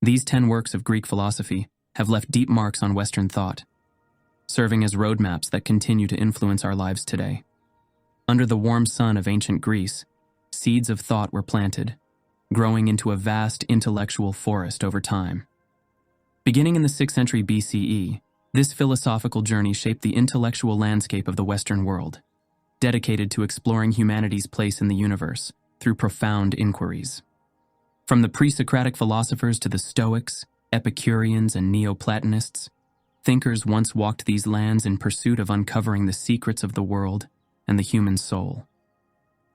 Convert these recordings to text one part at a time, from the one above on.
These 10 works of Greek philosophy have left deep marks on Western thought, serving as roadmaps that continue to influence our lives today. Under the warm sun of ancient Greece, seeds of thought were planted, growing into a vast intellectual forest over time. Beginning in the 6th century BCE, this philosophical journey shaped the intellectual landscape of the Western world, dedicated to exploring humanity's place in the universe through profound inquiries. From the pre-Socratic philosophers to the Stoics, Epicureans, and Neoplatonists, thinkers once walked these lands in pursuit of uncovering the secrets of the world and the human soul.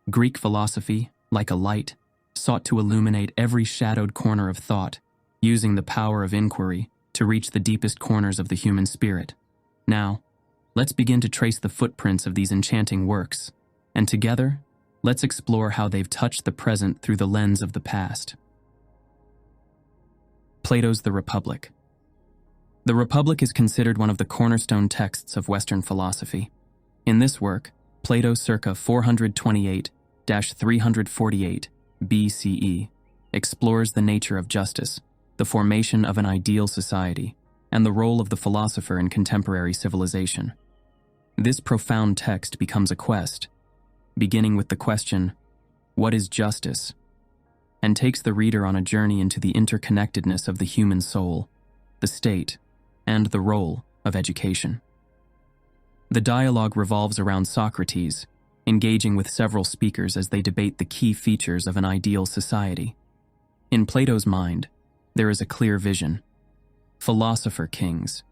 Greek philosophy, like a light, sought to illuminate every shadowed corner of thought, using the power of inquiry to reach the deepest corners of the human spirit. Now, let's begin to trace the footprints of these enchanting works, and together, let's explore how they've touched the present through the lens of the past. Plato's The Republic. The Republic is considered one of the cornerstone texts of Western philosophy. In this work, Plato circa 428-348 BCE explores the nature of justice, the formation of an ideal society, and the role of the philosopher in contemporary civilization. This profound text becomes a quest, beginning with the question, what is justice? And takes the reader on a journey into the interconnectedness of the human soul, the state, and the role of education. The dialogue revolves around Socrates, engaging with several speakers as they debate the key features of an ideal society. In Plato's mind, there is a clear vision. Philosopher kings,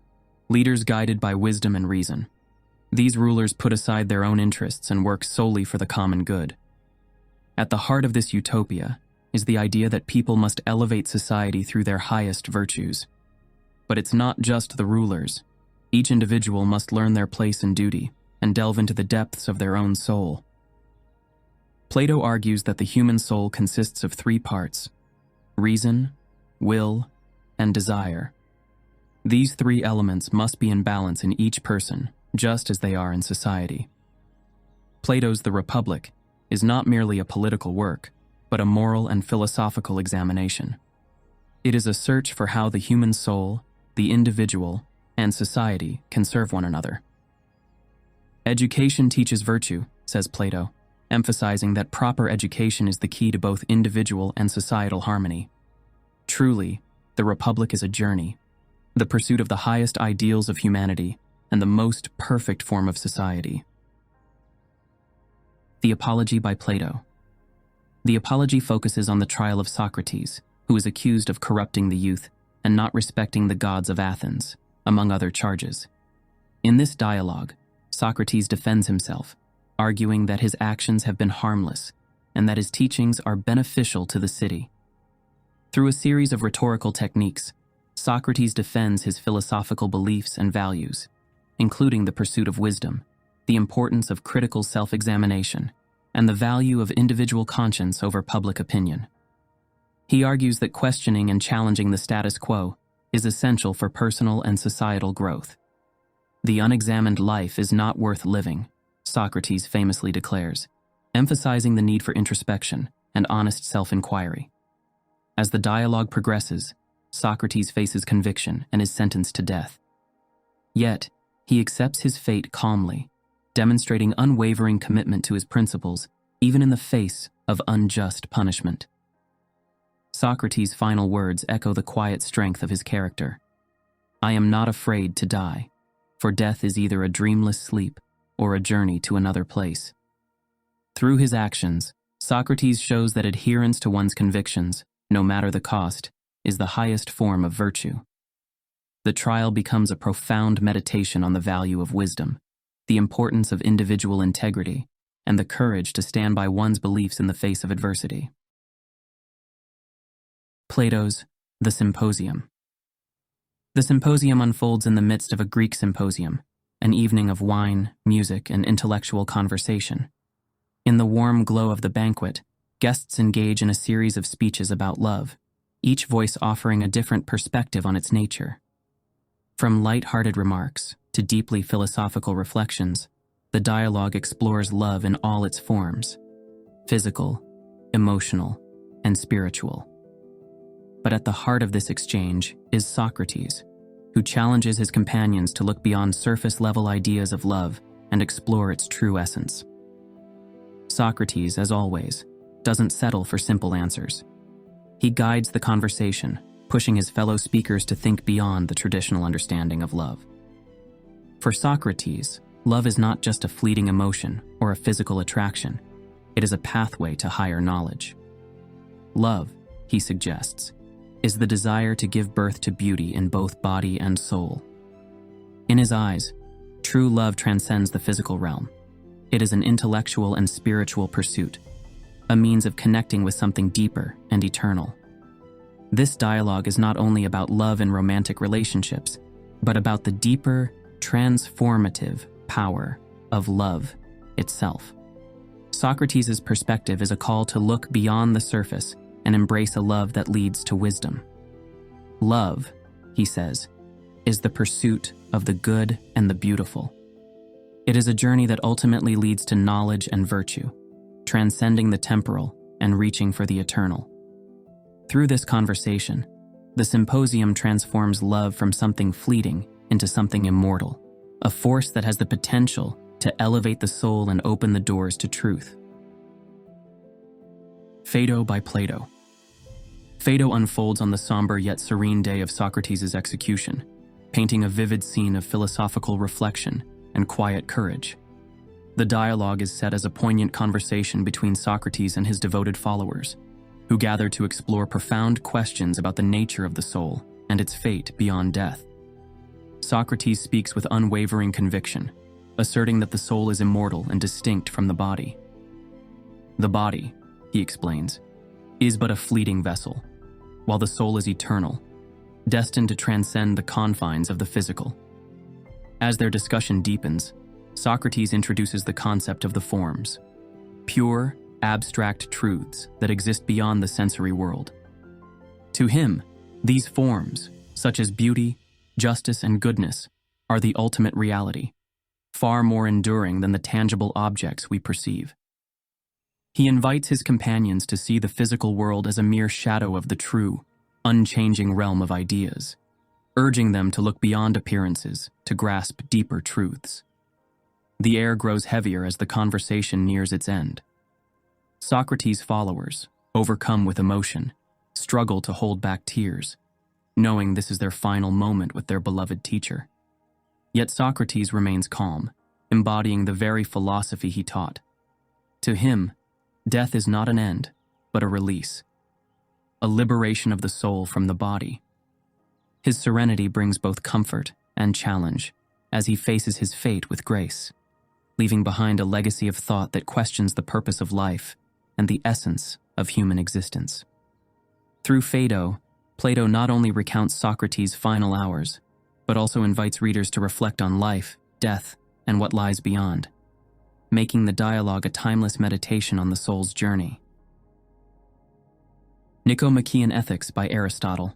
leaders guided by wisdom and reason. These rulers put aside their own interests and work solely for the common good. At the heart of this utopia is the idea that people must elevate society through their highest virtues. But it's not just the rulers. Each individual must learn their place and duty and delve into the depths of their own soul. Plato argues that the human soul consists of 3 parts: reason, will, and desire. These 3 elements must be in balance in each person, just as they are in society. Plato's The Republic is not merely a political work, but a moral and philosophical examination. It is a search for how the human soul, the individual, and society can serve one another. Education teaches virtue, says Plato, emphasizing that proper education is the key to both individual and societal harmony. Truly, the Republic is a journey, the pursuit of the highest ideals of humanity and the most perfect form of society. The Apology by Plato. The Apology focuses on the trial of Socrates, who is accused of corrupting the youth and not respecting the gods of Athens, among other charges. In this dialogue, Socrates defends himself, arguing that his actions have been harmless and that his teachings are beneficial to the city. Through a series of rhetorical techniques, Socrates defends his philosophical beliefs and values, including the pursuit of wisdom, the importance of critical self-examination, and the value of individual conscience over public opinion. He argues that questioning and challenging the status quo is essential for personal and societal growth. The unexamined life is not worth living, Socrates famously declares, emphasizing the need for introspection and honest self-inquiry. As the dialogue progresses, Socrates faces conviction and is sentenced to death. Yet, he accepts his fate calmly, demonstrating unwavering commitment to his principles, even in the face of unjust punishment. Socrates' final words echo the quiet strength of his character. I am not afraid to die, for death is either a dreamless sleep or a journey to another place. Through his actions, Socrates shows that adherence to one's convictions, no matter the cost, is the highest form of virtue. The trial becomes a profound meditation on the value of wisdom, the importance of individual integrity, and the courage to stand by one's beliefs in the face of adversity. Plato's The Symposium. The Symposium unfolds in the midst of a Greek symposium, an evening of wine, music, and intellectual conversation. In the warm glow of the banquet, guests engage in a series of speeches about love, each voice offering a different perspective on its nature. From light-hearted remarks to deeply philosophical reflections, the dialogue explores love in all its forms: physical, emotional, and spiritual. But at the heart of this exchange is Socrates, who challenges his companions to look beyond surface-level ideas of love and explore its true essence. Socrates, as always, doesn't settle for simple answers. He guides the conversation, pushing his fellow speakers to think beyond the traditional understanding of love. For Socrates, love is not just a fleeting emotion or a physical attraction. It is a pathway to higher knowledge. Love, he suggests, is the desire to give birth to beauty in both body and soul. In his eyes, true love transcends the physical realm. It is an intellectual and spiritual pursuit, a means of connecting with something deeper and eternal. This dialogue is not only about love and romantic relationships, but about the deeper, transformative power of love itself. Socrates' perspective is a call to look beyond the surface and embrace a love that leads to wisdom. Love, he says, is the pursuit of the good and the beautiful. It is a journey that ultimately leads to knowledge and virtue, transcending the temporal and reaching for the eternal. Through this conversation, the Symposium transforms love from something fleeting into something immortal, a force that has the potential to elevate the soul and open the doors to truth. Phaedo by Plato. Phaedo unfolds on the somber yet serene day of Socrates' execution, painting a vivid scene of philosophical reflection and quiet courage. The dialogue is set as a poignant conversation between Socrates and his devoted followers, who gather to explore profound questions about the nature of the soul and its fate beyond death. Socrates speaks with unwavering conviction, asserting that the soul is immortal and distinct from the body. The body, he explains, is but a fleeting vessel, while the soul is eternal, destined to transcend the confines of the physical. As their discussion deepens, Socrates introduces the concept of the forms, pure, abstract truths that exist beyond the sensory world. To him, these forms, such as beauty, justice, and goodness, are the ultimate reality, far more enduring than the tangible objects we perceive. He invites his companions to see the physical world as a mere shadow of the true, unchanging realm of ideas, urging them to look beyond appearances to grasp deeper truths. The air grows heavier as the conversation nears its end. Socrates' followers, overcome with emotion, struggle to hold back tears, knowing this is their final moment with their beloved teacher. Yet Socrates remains calm, embodying the very philosophy he taught. To him, death is not an end, but a release, a liberation of the soul from the body. His serenity brings both comfort and challenge as he faces his fate with grace, leaving behind a legacy of thought that questions the purpose of life and the essence of human existence. Through Phaedo, Plato not only recounts Socrates' final hours, but also invites readers to reflect on life, death, and what lies beyond, making the dialogue a timeless meditation on the soul's journey. Nicomachean Ethics by Aristotle.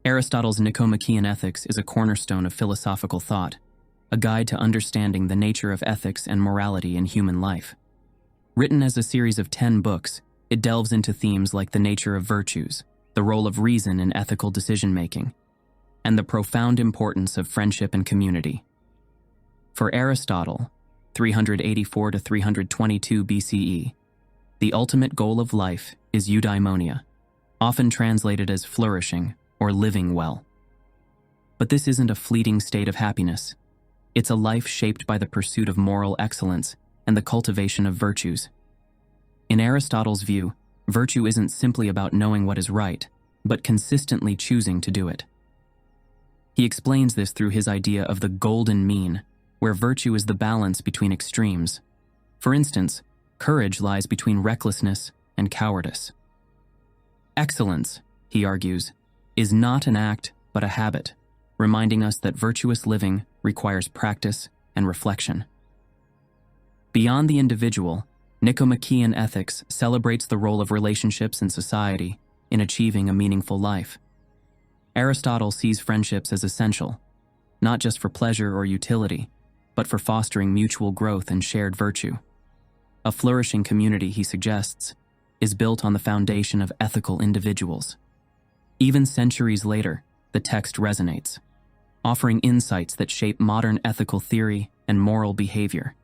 Aristotle's Nicomachean Ethics is a cornerstone of philosophical thought, a guide to understanding the nature of ethics and morality in human life. Written as a series of 10 books, it delves into themes like the nature of virtues, the role of reason in ethical decision-making, and the profound importance of friendship and community. For Aristotle, 384 to 322 BCE, the ultimate goal of life is eudaimonia, often translated as flourishing or living well. But this isn't a fleeting state of happiness. It's a life shaped by the pursuit of moral excellence and the cultivation of virtues. In Aristotle's view, virtue isn't simply about knowing what is right, but consistently choosing to do it. He explains this through his idea of the golden mean, where virtue is the balance between extremes. For instance, courage lies between recklessness and cowardice. Excellence, he argues, is not an act but a habit, reminding us that virtuous living requires practice and reflection. Beyond the individual, Nicomachean ethics celebrates the role of relationships in society in achieving a meaningful life. Aristotle sees friendships as essential, not just for pleasure or utility, but for fostering mutual growth and shared virtue. A flourishing community, he suggests, is built on the foundation of ethical individuals. Even centuries later, the text resonates, offering insights that shape modern ethical theory and moral behavior.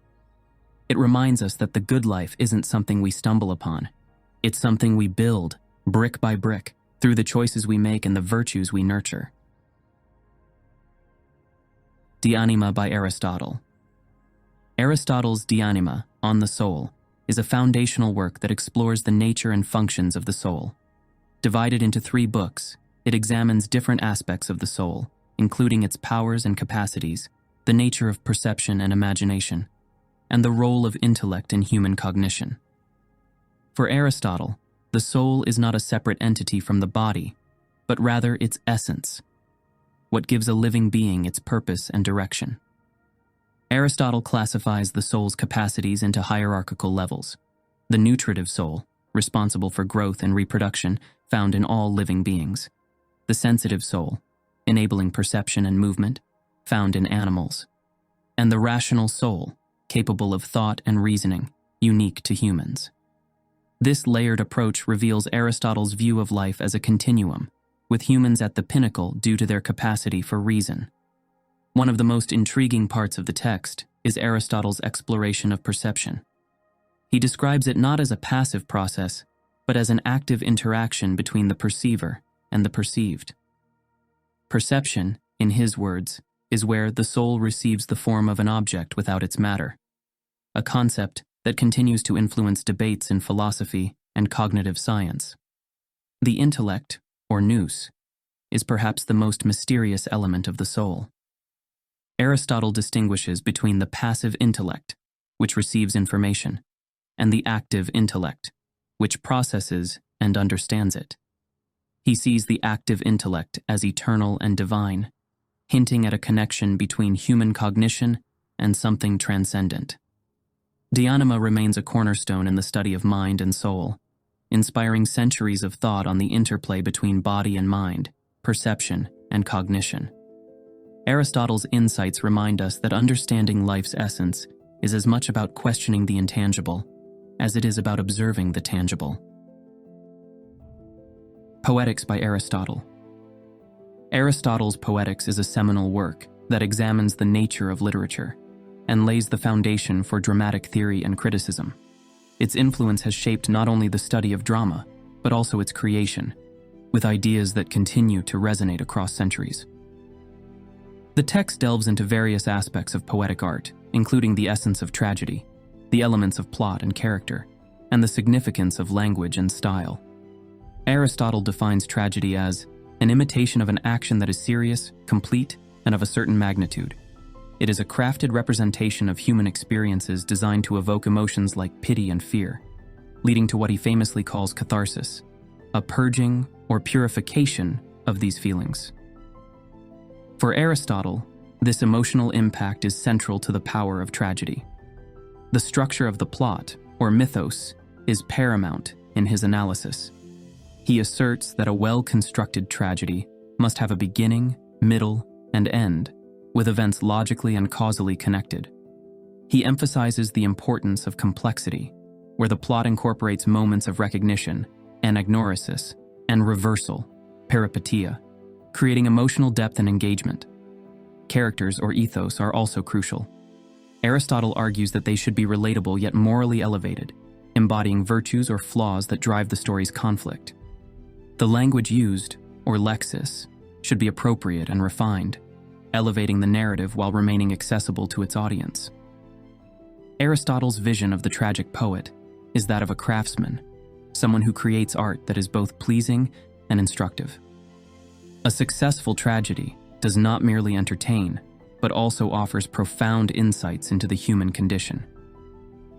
It reminds us that the good life isn't something we stumble upon. It's something we build, brick by brick, through the choices we make and the virtues we nurture. De Anima by Aristotle. Aristotle's De Anima, On the Soul, is a foundational work that explores the nature and functions of the soul. Divided into 3 books, it examines different aspects of the soul, including its powers and capacities, the nature of perception and imagination, and the role of intellect in human cognition. For Aristotle, the soul is not a separate entity from the body, but rather its essence, what gives a living being its purpose and direction. Aristotle classifies the soul's capacities into hierarchical levels: the nutritive soul, responsible for growth and reproduction, found in all living beings; the sensitive soul, enabling perception and movement, found in animals; and the rational soul, capable of thought and reasoning, unique to humans. This layered approach reveals Aristotle's view of life as a continuum, with humans at the pinnacle due to their capacity for reason. One of the most intriguing parts of the text is Aristotle's exploration of perception. He describes it not as a passive process, but as an active interaction between the perceiver and the perceived. Perception, in his words, is where the soul receives the form of an object without its matter, a concept that continues to influence debates in philosophy and cognitive science. The intellect, or nous, is perhaps the most mysterious element of the soul. Aristotle distinguishes between the passive intellect, which receives information, and the active intellect, which processes and understands it. He sees the active intellect as eternal and divine, hinting at a connection between human cognition and something transcendent. De Anima remains a cornerstone in the study of mind and soul, inspiring centuries of thought on the interplay between body and mind, perception and cognition. Aristotle's insights remind us that understanding life's essence is as much about questioning the intangible as it is about observing the tangible. Poetics by Aristotle. Aristotle's Poetics is a seminal work that examines the nature of literature and lays the foundation for dramatic theory and criticism. Its influence has shaped not only the study of drama, but also its creation, with ideas that continue to resonate across centuries. The text delves into various aspects of poetic art, including the essence of tragedy, the elements of plot and character, and the significance of language and style. Aristotle defines tragedy as an imitation of an action that is serious, complete, and of a certain magnitude. It is a crafted representation of human experiences designed to evoke emotions like pity and fear, leading to what he famously calls catharsis, a purging or purification of these feelings. For Aristotle, this emotional impact is central to the power of tragedy. The structure of the plot, or mythos, is paramount in his analysis. He asserts that a well-constructed tragedy must have a beginning, middle, and end, with events logically and causally connected. He emphasizes the importance of complexity, where the plot incorporates moments of recognition, anagnorisis, and reversal, peripeteia, creating emotional depth and engagement. Characters, or ethos, are also crucial. Aristotle argues that they should be relatable yet morally elevated, embodying virtues or flaws that drive the story's conflict. The language used, or lexis, should be appropriate and refined, elevating the narrative while remaining accessible to its audience. Aristotle's vision of the tragic poet is that of a craftsman, someone who creates art that is both pleasing and instructive. A successful tragedy does not merely entertain, but also offers profound insights into the human condition.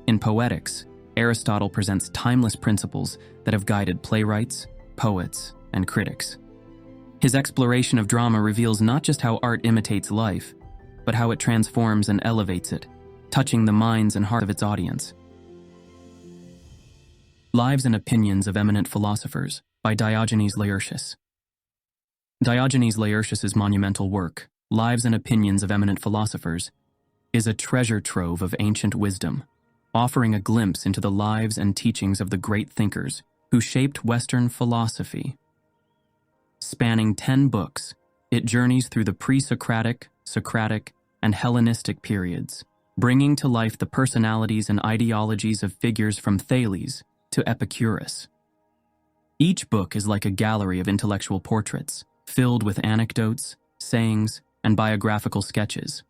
In Poetics, Aristotle presents timeless principles that have guided playwrights, poets, and critics. His exploration of drama reveals not just how art imitates life, but how it transforms and elevates it, touching the minds and heart of its audience. Lives and Opinions of Eminent Philosophers by Diogenes Laertius. Diogenes Laertius's monumental work, Lives and Opinions of Eminent Philosophers, is a treasure trove of ancient wisdom, offering a glimpse into the lives and teachings of the great thinkers who shaped Western philosophy. Spanning 10 books, it journeys through the pre-Socratic, Socratic, and Hellenistic periods, bringing to life the personalities and ideologies of figures from Thales to Epicurus. Each book is like a gallery of intellectual portraits, filled with anecdotes, sayings, and biographical sketches.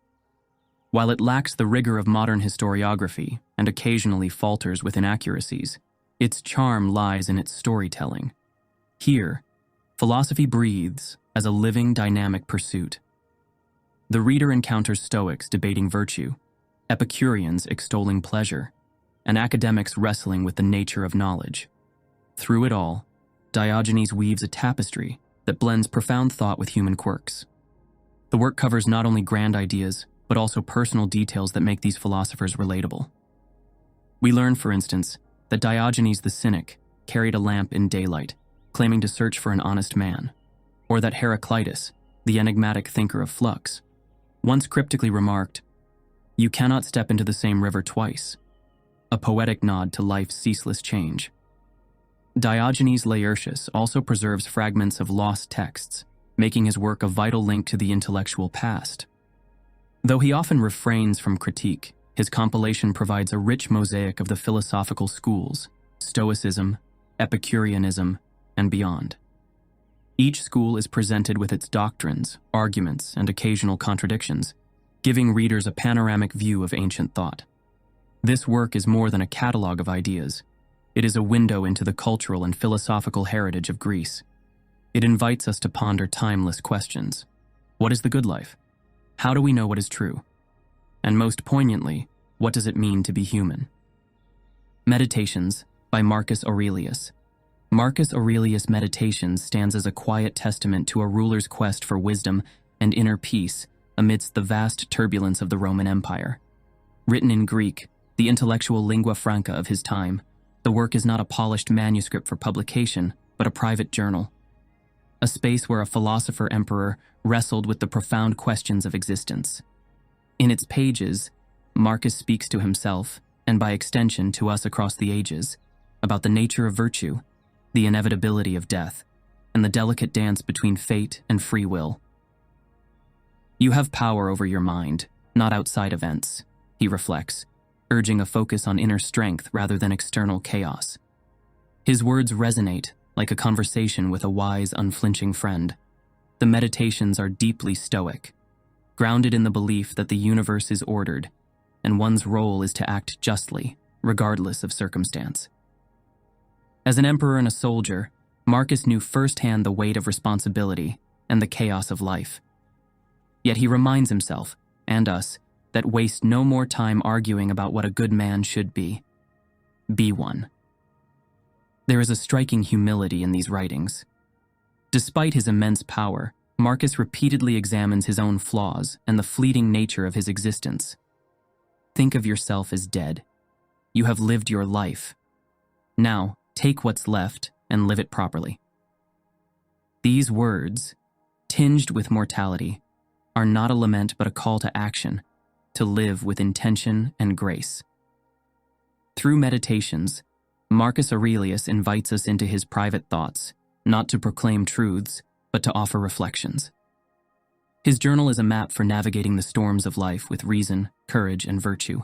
While it lacks the rigor of modern historiography and occasionally falters with inaccuracies, its charm lies in its storytelling. Here, philosophy breathes as a living, dynamic pursuit. The reader encounters Stoics debating virtue, Epicureans extolling pleasure, and academics wrestling with the nature of knowledge. Through it all, Diogenes weaves a tapestry that blends profound thought with human quirks. The work covers not only grand ideas, but also personal details that make these philosophers relatable. We learn, for instance, that Diogenes the Cynic carried a lamp in daylight, claiming to search for an honest man, or that Heraclitus, the enigmatic thinker of Flux, once cryptically remarked, "You cannot step into the same river twice," a poetic nod to life's ceaseless change. Diogenes Laertius also preserves fragments of lost texts, making his work a vital link to the intellectual past. Though he often refrains from critique, his compilation provides a rich mosaic of the philosophical schools, Stoicism, Epicureanism, and beyond. Each school is presented with its doctrines, arguments, and occasional contradictions, giving readers a panoramic view of ancient thought. This work is more than a catalog of ideas. It is a window into the cultural and philosophical heritage of Greece. It invites us to ponder timeless questions. What is the good life? How do we know what is true? And most poignantly, what does it mean to be human? Meditations by Marcus Aurelius. Marcus Aurelius' Meditations stands as a quiet testament to a ruler's quest for wisdom and inner peace amidst the vast turbulence of the Roman Empire. Written in Greek, the intellectual lingua franca of his time, the work is not a polished manuscript for publication, but a private journal. A space where a philosopher-emperor wrestled with the profound questions of existence. In its pages, Marcus speaks to himself, and by extension to us across the ages, about the nature of virtue, the inevitability of death, and the delicate dance between fate and free will. You have power over your mind, not outside events, he reflects, urging a focus on inner strength rather than external chaos. His words resonate like a conversation with a wise, unflinching friend. The Meditations are deeply Stoic, grounded in the belief that the universe is ordered, and one's role is to act justly, regardless of circumstance. As an emperor and a soldier, Marcus knew firsthand the weight of responsibility and the chaos of life. Yet he reminds himself, and us, that waste no more time arguing about what a good man should be. Be one. There is a striking humility in these writings. Despite his immense power, Marcus repeatedly examines his own flaws and the fleeting nature of his existence. Think of yourself as dead. You have lived your life. Now, take what's left and live it properly. These words, tinged with mortality, are not a lament but a call to action, to live with intention and grace. Through Meditations, Marcus Aurelius invites us into his private thoughts, not to proclaim truths, but to offer reflections. His journal is a map for navigating the storms of life with reason, courage, and virtue,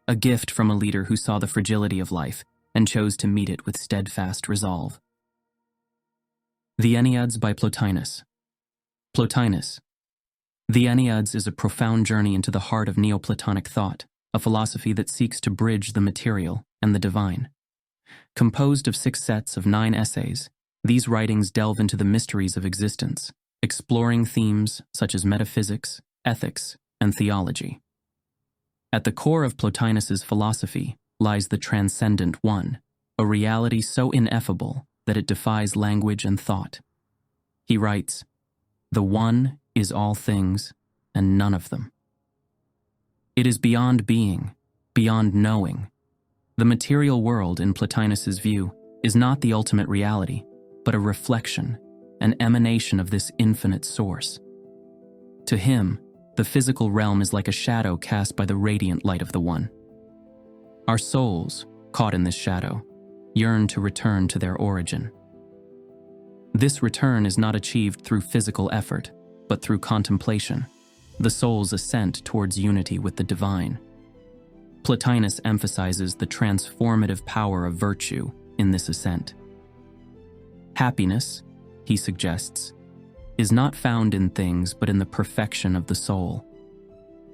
a gift from a leader who saw the fragility of life and chose to meet it with steadfast resolve. The Enneads by Plotinus. Plotinus. The Enneads is a profound journey into the heart of Neoplatonic thought, a philosophy that seeks to bridge the material and the divine. Composed of 6 sets of 9 essays, these writings delve into the mysteries of existence, exploring themes such as metaphysics, ethics, and theology. At the core of Plotinus's philosophy lies the transcendent one, a reality so ineffable that it defies language and thought. He writes, "The one is all things, and none of them. It is beyond being, beyond knowing. The material world, in Plotinus's view, is not the ultimate reality, but a reflection, an emanation of this infinite source. To him, the physical realm is like a shadow cast by the radiant light of the One. Our souls, caught in this shadow, yearn to return to their origin." This return is not achieved through physical effort, but through contemplation, the soul's ascent towards unity with the divine. Plotinus emphasizes the transformative power of virtue in this ascent. Happiness, he suggests, is not found in things but in the perfection of the soul.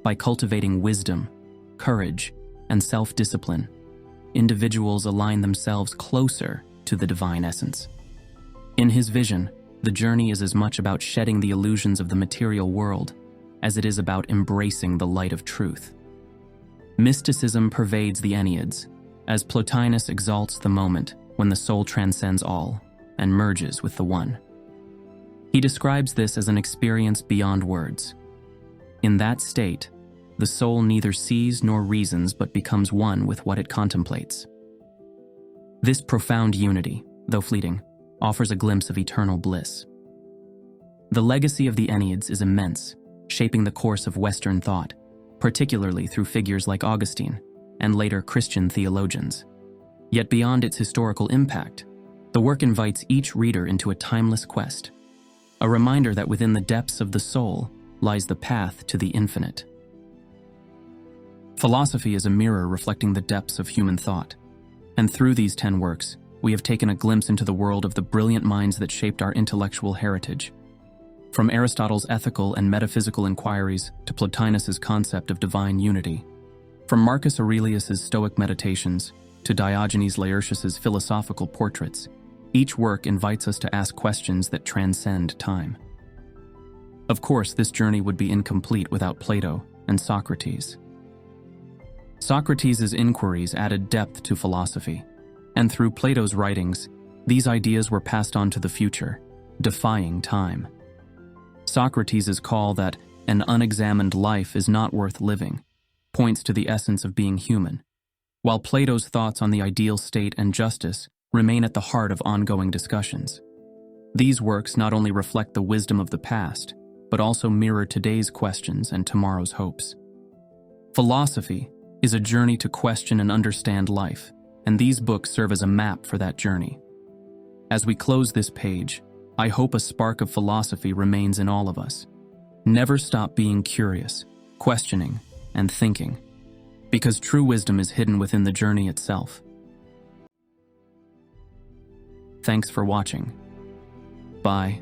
By cultivating wisdom, courage, and self-discipline, individuals align themselves closer to the divine essence. In his vision, the journey is as much about shedding the illusions of the material world as it is about embracing the light of truth. Mysticism pervades the Enneads, as Plotinus exalts the moment when the soul transcends all and merges with the One. He describes this as an experience beyond words. In that state, the soul neither sees nor reasons but becomes one with what it contemplates. This profound unity, though fleeting, offers a glimpse of eternal bliss. The legacy of the Enneads is immense, shaping the course of Western thought, particularly through figures like Augustine and later Christian theologians. Yet beyond its historical impact, the work invites each reader into a timeless quest, a reminder that within the depths of the soul lies the path to the infinite. Philosophy is a mirror reflecting the depths of human thought, and through these 10 works, we have taken a glimpse into the world of the brilliant minds that shaped our intellectual heritage. From Aristotle's ethical and metaphysical inquiries to Plotinus's concept of divine unity, from Marcus Aurelius's Stoic Meditations to Diogenes Laertius's philosophical portraits, each work invites us to ask questions that transcend time. Of course, this journey would be incomplete without Plato and Socrates. Socrates' inquiries added depth to philosophy, and through Plato's writings, these ideas were passed on to the future, defying time. Socrates' call that an unexamined life is not worth living points to the essence of being human, while Plato's thoughts on the ideal state and justice remain at the heart of ongoing discussions. These works not only reflect the wisdom of the past, but also mirror today's questions and tomorrow's hopes. Philosophy is a journey to question and understand life, and these books serve as a map for that journey. As we close this page, I hope a spark of philosophy remains in all of us. Never stop being curious, questioning, and thinking, because true wisdom is hidden within the journey itself. Thanks for watching. Bye.